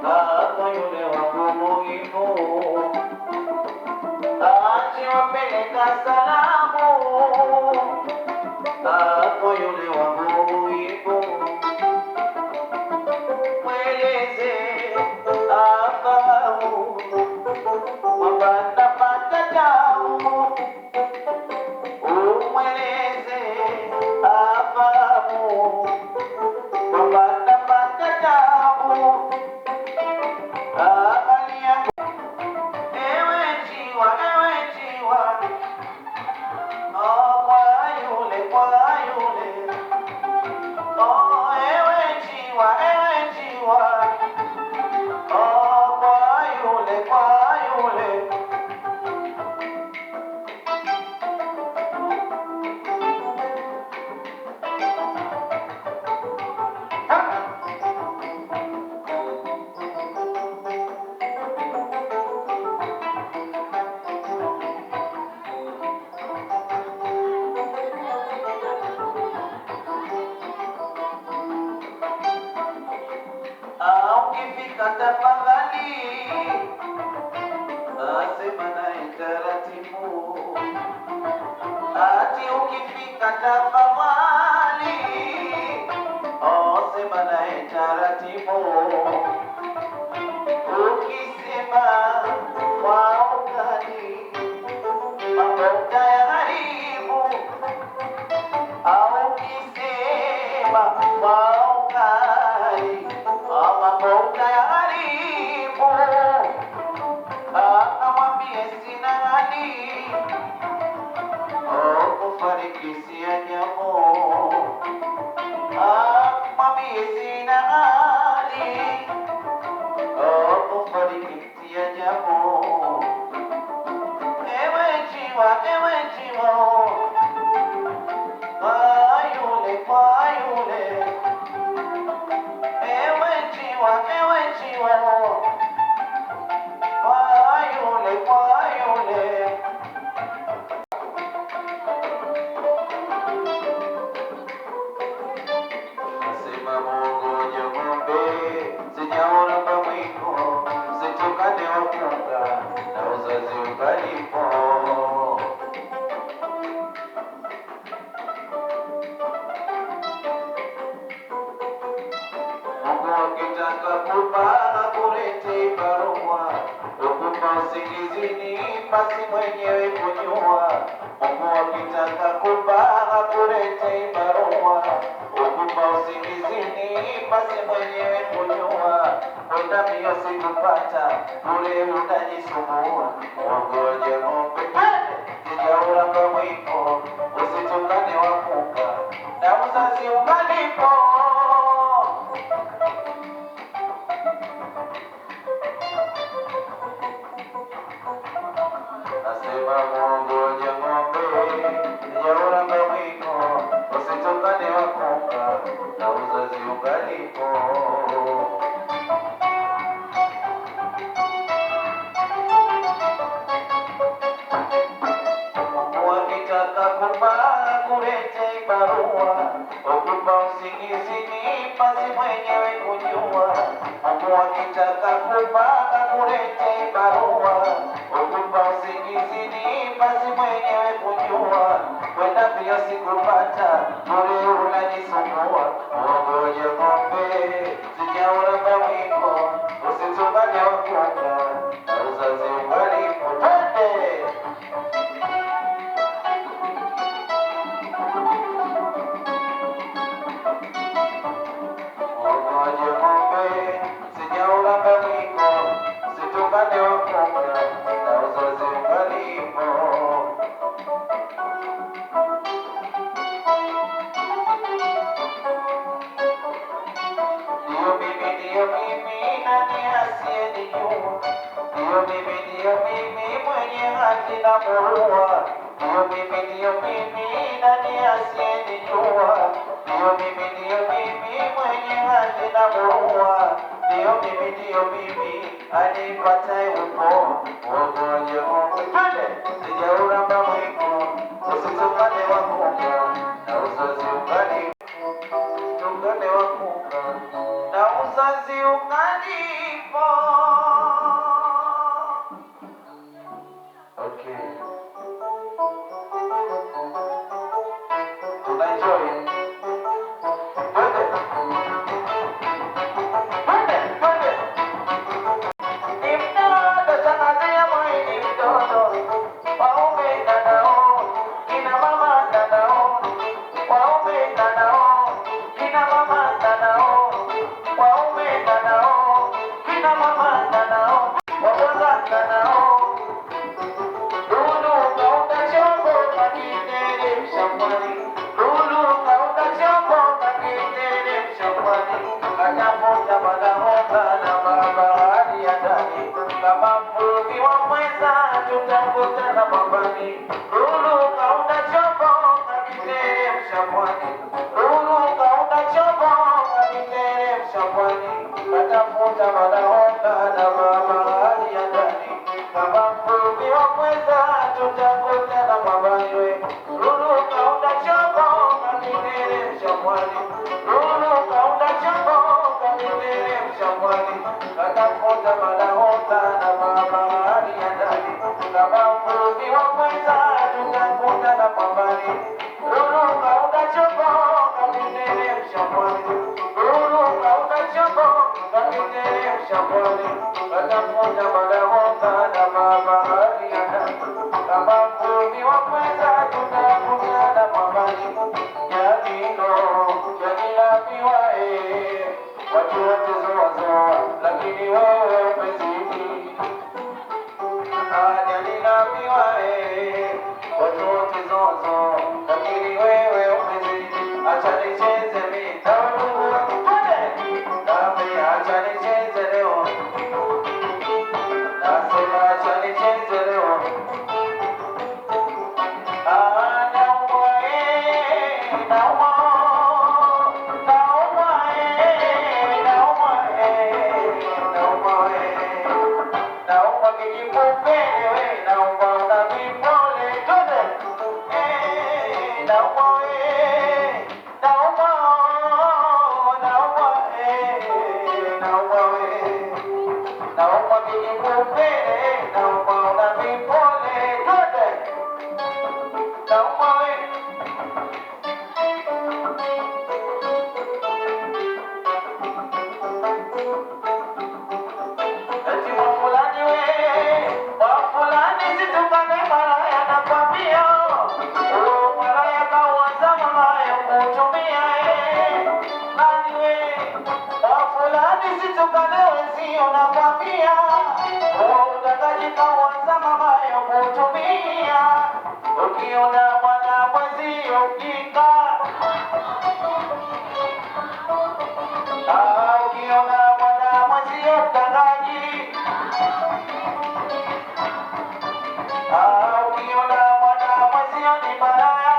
Kaka yule wangu muhimu, akiwapeleka salamu. Kaka yule wangu muhimu, mweleze afahamu kwamba napata tabu. Umweleze afahamu kwamba napata tabu. Ewe jiwa, kwa yule, ewe jiwa, kwa yule. Ukifika tafadhali, asema naye taratibu. Ati ukifika tafadhali, asema naye taratibu. Ukisema kwa ukali, mambo utayaharibu. Au ukisema kwa ukali, mambo utayaharibu. Akamwambie sina hali, kufariki si ajabu. Akamwambie sina hali, kufariki si ajabu. Ewe jiwa, kwa yule, ewe jiwa, kwa yule. Nasema Mungu ng'ombe, sijaona pamwiko, situkane wakunga na uzazi ukalipo. Mungu akitaka kupana kulete barua, ukupa usingizini basi mwenyewe kujua. Mungu akitaka kupana kulete barua, ukupa usingizini basi mwenyewe kujua. Kwenda mbio sikupata, kule unajisumbua. Wangoje ng'ombe, sijauramba mwiko, usitukane wakunga na uzazi ukalipo. Nasema mwongoje ng'ombe, sijauramba mwiko, usitukane wakunga na uzazi ukalipo. Wakitaka kupaa kulete barua, ukupa usingizini basi mwenyewe kujua. Mungu akitaka kupaa kulete barua, ukupa usingizini basi mwenyewe kujua. Kwenda mbio sikupata, bure unajisumbua. Mwongoje ng'ombe, sijauramba mwiko, usitukane wakunga na uzazi ukalipo. Twende! Mwongoje ng'ombe, sijauramba mwiko, usitukane wakunga na uzazi ukalipo. Ndiyo mimi, nani asiyenijua? Ndiyo mimi mwenye haki na murua. Ndiyo mimi, nani asiyenijua? Ndiyo mimi mwenye haki na murua. Ndiyo mimi anipataye upo. Mwongoje ng'ombe, sijauramba mwiko, usitukane wakunga na uzazi ukalipo. Tukane wakunga na uzazi ukalipo. tutakutana mwambani. Ruruka unachomoka kiteremsha pwani, ruruka unachomoka kiteremsha pwani. Natafuta manahodha na bahari ya ndani, kama mvuvi wa pweza tutakutana mwambani. Ruruka unachomoka kiteremsha pwani, ruruka unachomoka kiteremsha pwani. Natafuta manahodha na bahari ya ndani, kama mvuvi wa pweza tutakutana mwambani. Ruruka unachomoka kiteremsha pwani, ruruka unachomoka kiteremsha pwani. Natafuta manahodha na bahari ya ndani, kama mvuvi wa pweza tutakutana mwambani. Jalilo jalilapiwa watu wote zoazoa, lakini wewe umezidi. Jalilapiwa watu wote zoazoa, lakini wewe umezidi. Acha nicheze mimi na ndugu wangu twende, nami acha nicheze leo, nasema acha nicheze leo. Ukiona mwana mwenzio kinga, ukiona mwana mwenzio mtangaji, ukiona mwana mwenzio ni malaya,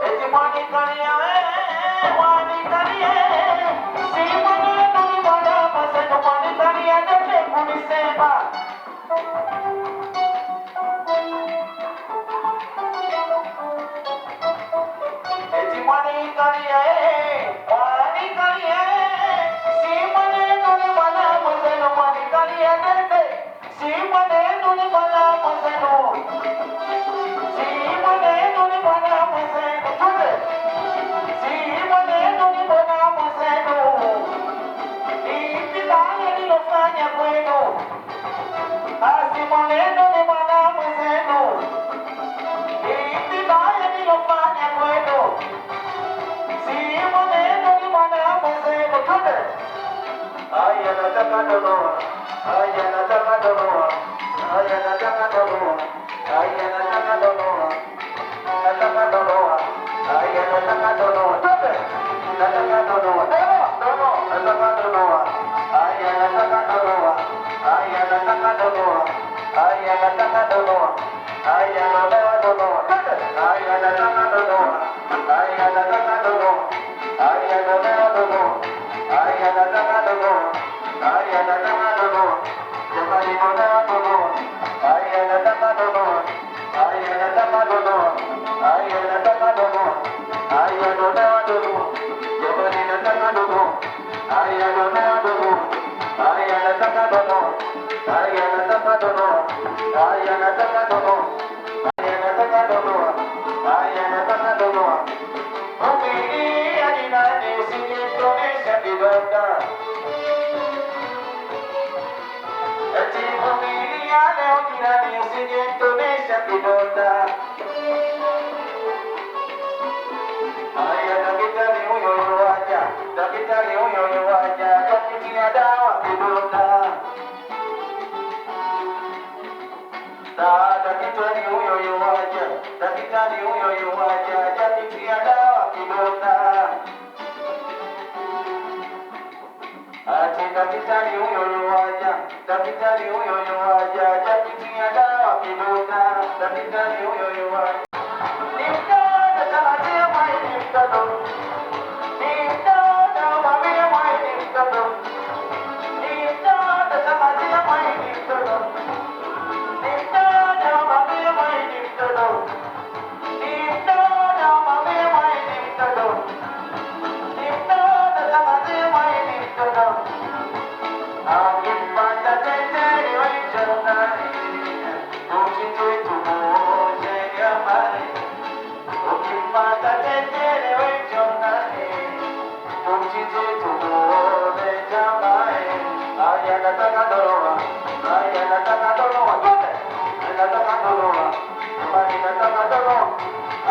eti mwanikalia mwanikalie, si mwanenu ni mwana mwenzenu, mwanikalia nende kunisema. Eti mwanikalia mwanikalia, si mwanenu ni mwana mwenzenu, mwanikalia nende, si mwanenu ni mwana mwenzenu, si mwanenu ni mwana mwenzenu, twende, si mwanenu ni mwana mwenzenu. Ipi baya nilofanya kwenu? Asi mwanenu ni mwana mwenzenu. Ipi baya nilofanya kwenu? Si mwanenu ni mwana mwenzenu, twende. Aya nataka donoa, aya nataka donoa, aya nataka donoa, aya nataka donoa, nataka donoa, aya nataka donoa, twende. Nataka donoa, nataka donoa, aya nataka donoa, aya nataka donoa, aya nataka donoa, aya nataka donoa, twende. Aya nataka donoa, aya nataka donoa, aya nataka donoa, aya nataka donoa, aya nataka donoa, jamani nataka donoa, aya nataka donoa, aya nataka donoa, aya nataka donoa, aya nataka donoa, jamani nataka donoa, aya nataka donoa, aya nataka donoa, aya nataka donoa, aya nataka donoa, aya nataka donoa, aya nataka donoa. Vumilia ni nani, usijitonesha kidonda. Eti vumilia leo jirani, usijitonesha kidonda. Aya daktari huyo yuaja, daktari huyo yuaja, kakitia dawa kidonda. Daktari huyo yuaja, daktari huyo yuaja, kakitia dawa kidonda. Ati daktari huyo yuaja, daktari huyo yuaja, japitia dawa kidonda, daktari huyo yuaja. Ni mtoto tamatia mwai, ni mtoto, ni mtoto mwambie mwai, ni mtoto, ni mtoto tamatia mwai, ni mtoto, ni mtoto mwambie mwai, ni mtoto, ni mtoto mwambie mwai, ni mtoto, ni mtoto tamatia mwai, ni mtoto. Akipata teteri waichangani, ujitwe tumoje jamani. Ukipata teteri waichangani, ujitwe tumoje jamani. Aya nataka ndoa, aya nataka ndoa, twende. Nataka ndoa, bali nataka ndoa.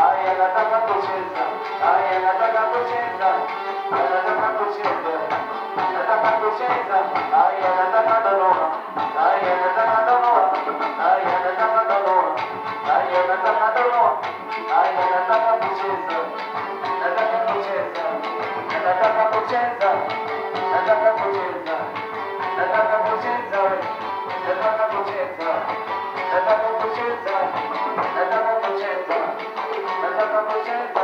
Aya nataka kucheza, aya nataka kucheza, nataka kucheza. Nataka kucheza, aya nataka ndoa, aya nataka ndoa, aya nataka ndoa, aya nataka ndoa, aya nataka kucheza, nataka kucheza, nataka kucheza, nataka kucheza, nataka kucheza, nataka kucheza, nataka kucheza, nataka kucheza, nataka kucheza.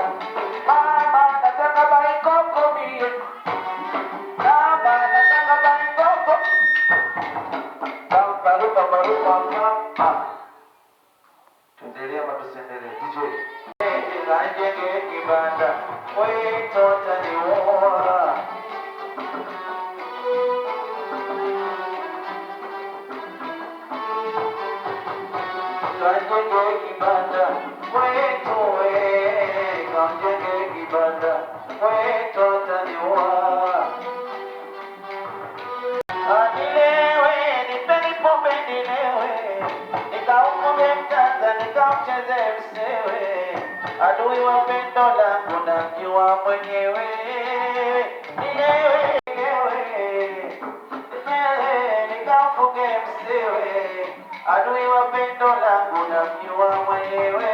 Mama nataka baikoko mie. Tuendelee ama tusiendelee? DJ Kajenge kibanda wetu utaniua. Kajenge kibanda wetu kajenge kibanda wetu utaniua. Nilewe, nipeni pombe nilewe, nikaufunge mtanda, nikaucheze msewe, adui wa pendo langu namjua mwenyewe. Nilewe, nilewe, nikaufunge msewe, adui wa pendo langu namjua mwenyewe.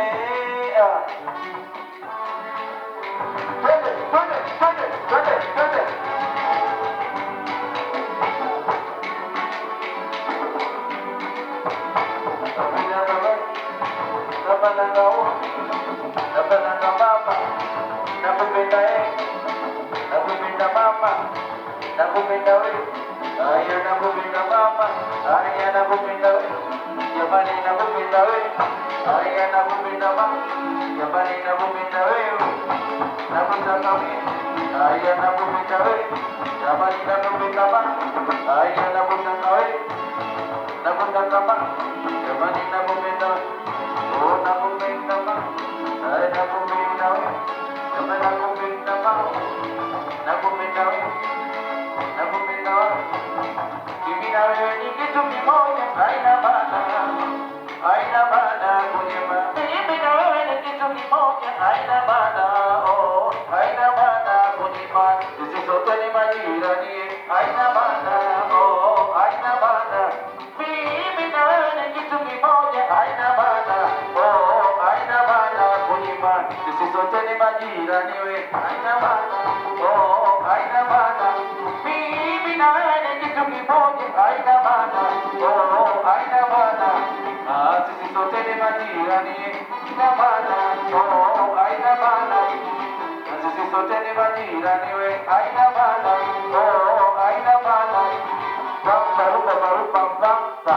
Twende, twende, twende, twende, twende. Napenda mama, nakupenda nakupenda mama, nakupenda wewe, aya nakupenda mama, aya nakupenda wewe, jamani nakupenda wewe, aya nakupenda mama, jamani nakupenda wewe, nakutaka wewe, aya nakupenda wewe, jamani nakupenda mama, aya nakutaka wewe, nakutaka mama, jamani nakupenda wewe. Oh, nakupenda mama, ay nakupenda wewe, kama nakupenda mama, nakupenda wewe, nakupenda wewe. Mimi na wewe ni kitu kimoja, haina maana kunyima. Mimi na wewe ni kitu kimoja, haina maana, oh, haina maana kunyima. Sisi sote ni majirani, haina maana, oh, haina maana. Mimi na wewe ni kitu kimoja, haina maana. Sisi sote ni majirani we, haina maana, oh, haina maana. Mimi na wewe ni kitu kimoja, haina maana, oh, haina maana. Sisi sote ni majirani, haina maana, oh, haina maana. Sisi sote ni majirani we, haina maana, oh, haina maana. Baru